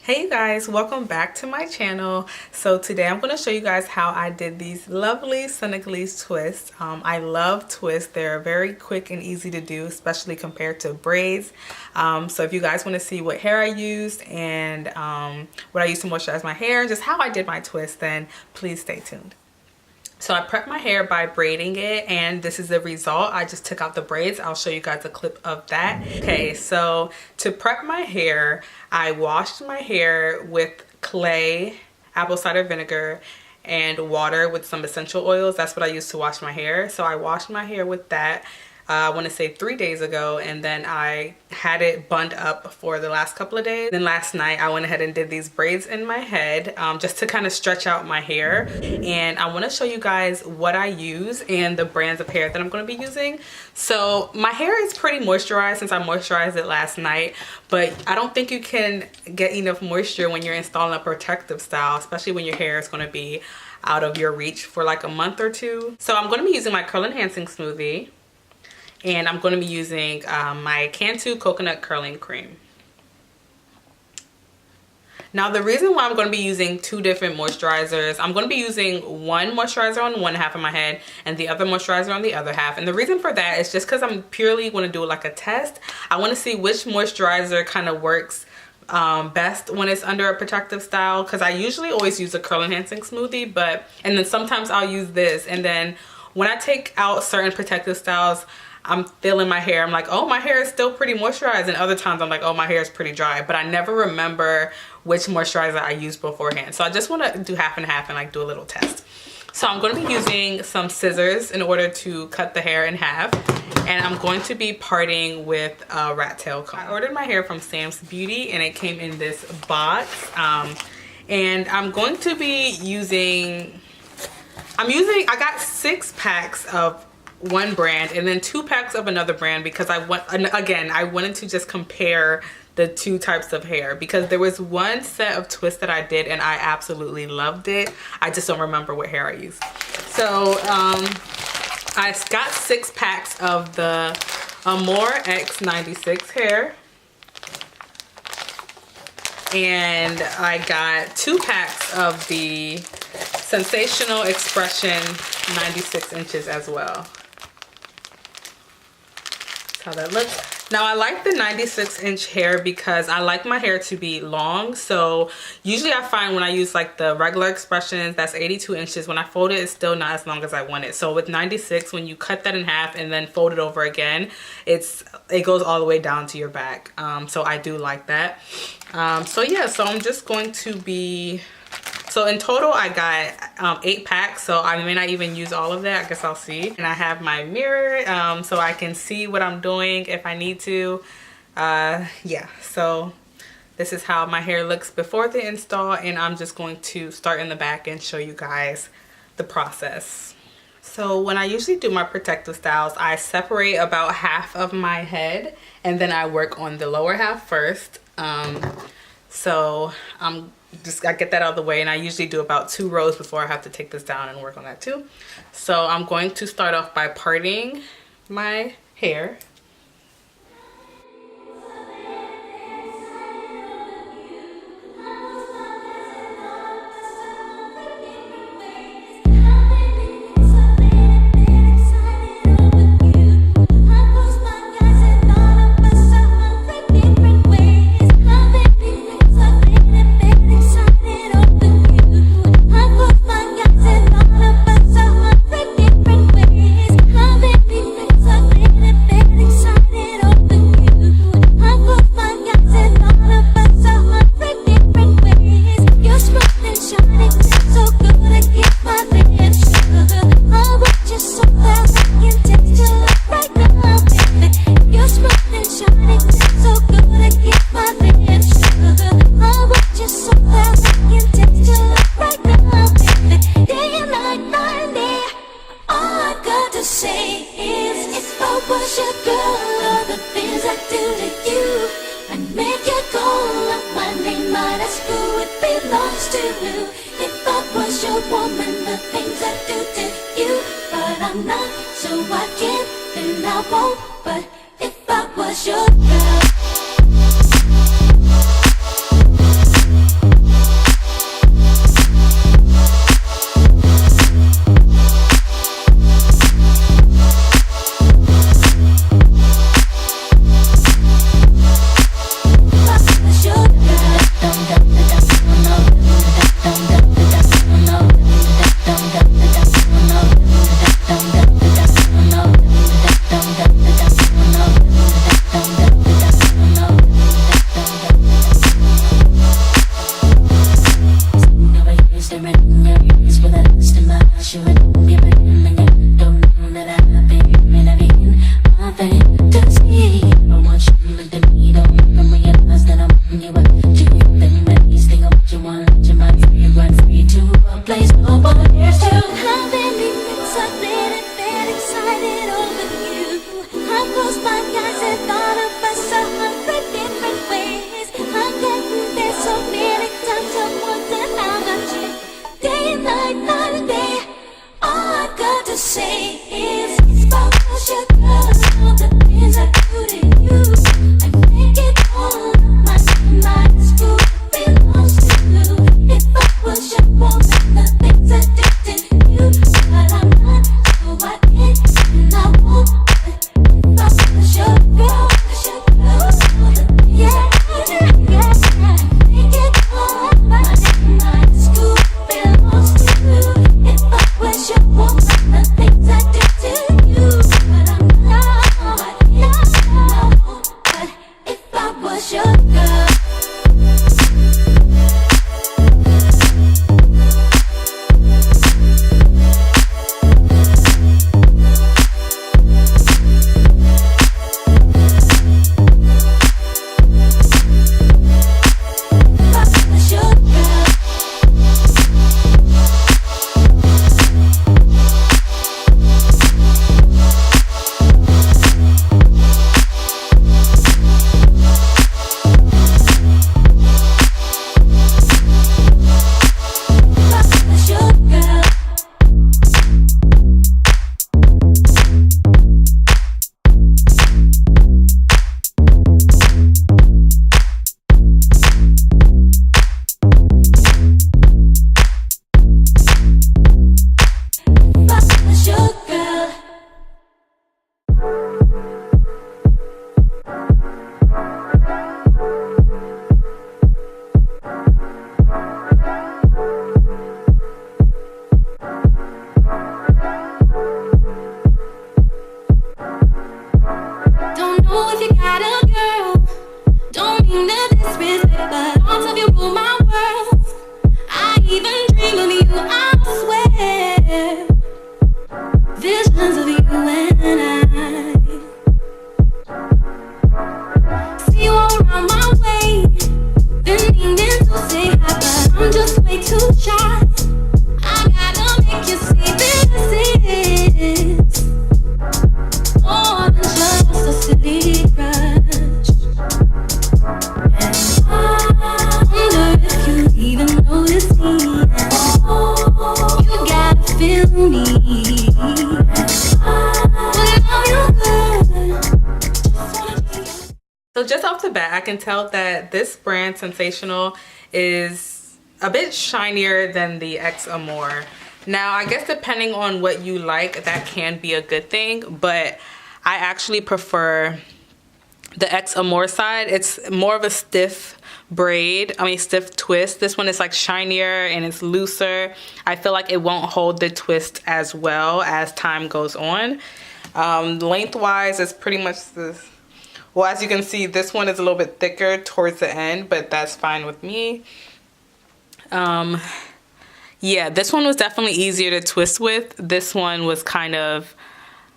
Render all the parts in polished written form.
Hey you guys, welcome back to my channel. So today I'm going to show you guys how I did these lovely Senegalese twists. I love twists. They're very quick and easy to do, especially compared to braids. So if you guys want to see what hair I used and what I used to moisturize my hair and just how I did my twist, then please stay tuned. So I prepped my hair by braiding it, and this is the result. I just took out the braids. I'll show you guys a clip of that. Okay, so to prep my hair, I washed my hair with clay, apple cider vinegar, and water with some essential oils. That's what I used to wash my hair. So I washed my hair with that. I want to say 3 days ago, and then I had it bunned up for the last couple of days. Then last night I went ahead and did these braids in my head just to kind of stretch out my hair. And I want to show you guys what I use and the brands of hair that I'm going to be using. So my hair is pretty moisturized since I moisturized it last night, but I don't think you can get enough moisture when you're installing a protective style, especially when your hair is going to be out of your reach for like a month or two. So I'm going to be using my curl enhancing smoothie. And I'm going to be using my Cantu coconut curling cream. Now the reason why I'm going to be using two different moisturizers, I'm going to be using one moisturizer on one half of my head and the other moisturizer on the other half. And the reason for that is just because I'm purely going to do like a test. I want to see which moisturizer kind of works best when it's under a protective style, because I usually always use a curl enhancing smoothie, and then sometimes I'll use this. And then when I take out certain protective styles, I'm feeling my hair, I'm like, oh, my hair is still pretty moisturized, and other times I'm like, oh, my hair is pretty dry, but I never remember which moisturizer I used beforehand. So I just want to do half and half and like do a little test. So I'm going to be using some scissors in order to cut the hair in half, and I'm going to be parting with a rat tail comb. I ordered my hair from Sam's Beauty and it came in this box, and I'm going to be using, I got 6 packs of one brand and then 2 packs of another brand, because I wanted to just compare the two types of hair, because there was one set of twists that I did and I absolutely loved it. I just don't remember what hair I used. So I got 6 packs of the Amore X96 hair, and I got 2 packs of the Sensational Expression 96 inches as well. How that looks. Now I like the 96-inch hair because I like my hair to be long. So usually I find when I use like the regular expressions, that's 82 inches. When I fold it, it's still not as long as I want it. So with 96, when you cut that in half and then fold it over again, it goes all the way down to your back. So I do like that. So yeah, so I'm just going to be, so in total I got 8 packs, so I may not even use all of that. I guess I'll see. And I have my mirror so I can see what I'm doing if I need to. Yeah, so this is how my hair looks before the install, and I'm just going to start in the back and show you guys the process. So when I usually do my protective styles, I separate about half of my head and then I work on the lower half first. So I get that out of the way, and I usually do about 2 rows before I have to take this down and work on that too. So I'm going to start off by parting my hair. If I was your woman, the things I do to you, but I'm not, so I can't and I won't. But if I was your girl, So just off the bat, I can tell that this brand, Sensational, is a bit shinier than the X Amore. Now, I guess depending on what you like, that can be a good thing, but I actually prefer the X Amore side. It's more of a stiff braid, stiff twist. This one is like shinier and it's looser. I feel like it won't hold the twist as well as time goes on. Lengthwise, it's pretty much this. Well, as you can see, this one is a little bit thicker towards the end, but that's fine with me. Yeah, this one was definitely easier to twist with. This one was kind of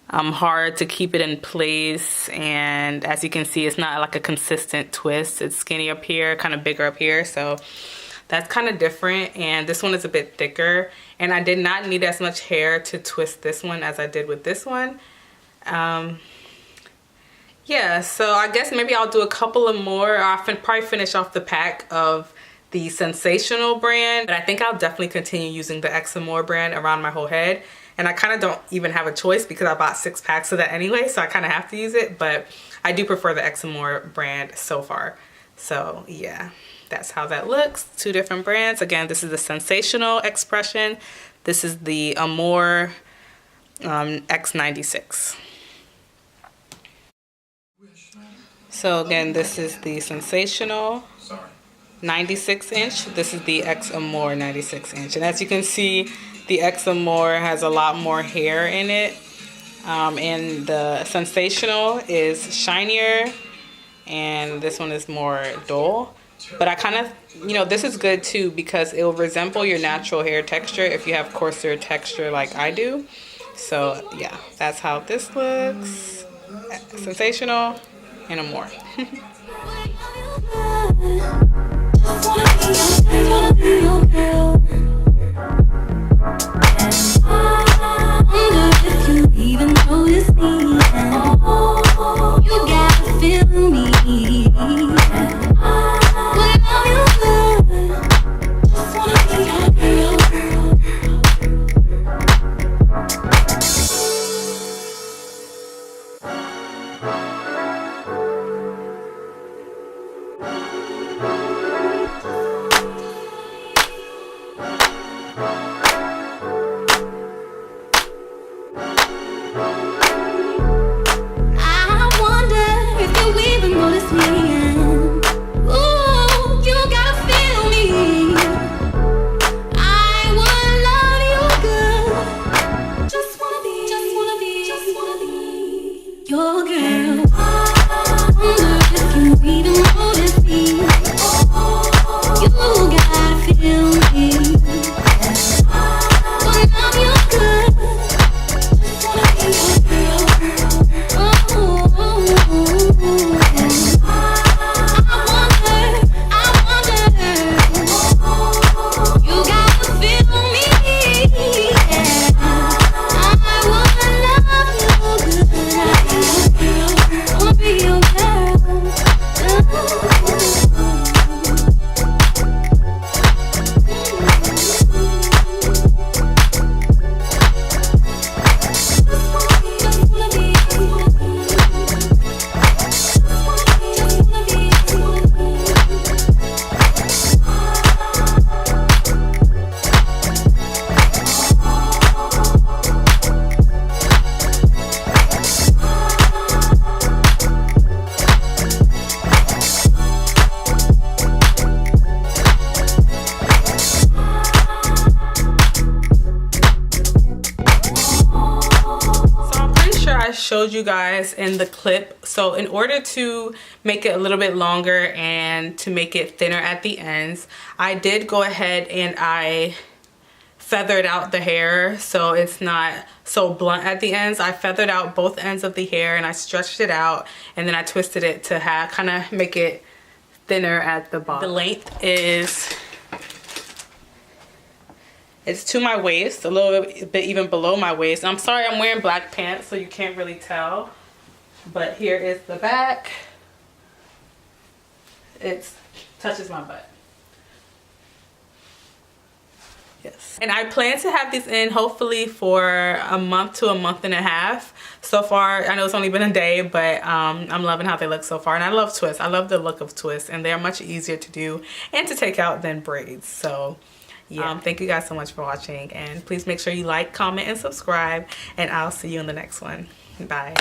hard to keep it in place, and as you can see, it's not like a consistent twist. It's skinny up here, kind of bigger up here, so that's kind of different. And this one is a bit thicker, and I did not need as much hair to twist this one as I did with this one. Yeah, so I guess maybe I'll do a couple of more. I'll probably finish off the pack of the Sensational brand, but I think I'll definitely continue using the X Amore brand around my whole head. And I kind of don't even have a choice because I bought 6 packs of that anyway, so I kind of have to use it, but I do prefer the X Amore brand so far. So yeah, that's how that looks. 2 different brands. Again, this is the Sensational Expression. This is the Amore X96. So again, this is the Sensational 96 inch. This is the X Amore 96 inch. And as you can see, the X Amore has a lot more hair in it. And the Sensational is shinier. And this one is more dull. But I kind of, this is good too because it will resemble your natural hair texture if you have coarser texture like I do. So yeah, that's how this looks. Sensational and Amore. showed you guys in the clip. So in order to make it a little bit longer and to make it thinner at the ends, I did go ahead and I feathered out the hair so it's not so blunt at the ends. I feathered out both ends of the hair and I stretched it out, and then I twisted it to have kind of make it thinner at the bottom. The length is, it's to my waist, a little bit even below my waist. I'm sorry, I'm wearing black pants so you can't really tell, but here is the back. It touches my butt. Yes. And I plan to have these in hopefully for a month to a month and a half. So far, I know it's only been a day, but I'm loving how they look so far. And I love twists. I love the look of twists, and they're much easier to do and to take out than braids. So yeah, thank you guys so much for watching, and please make sure you like, comment, and subscribe, and I'll see you in the next one. Bye.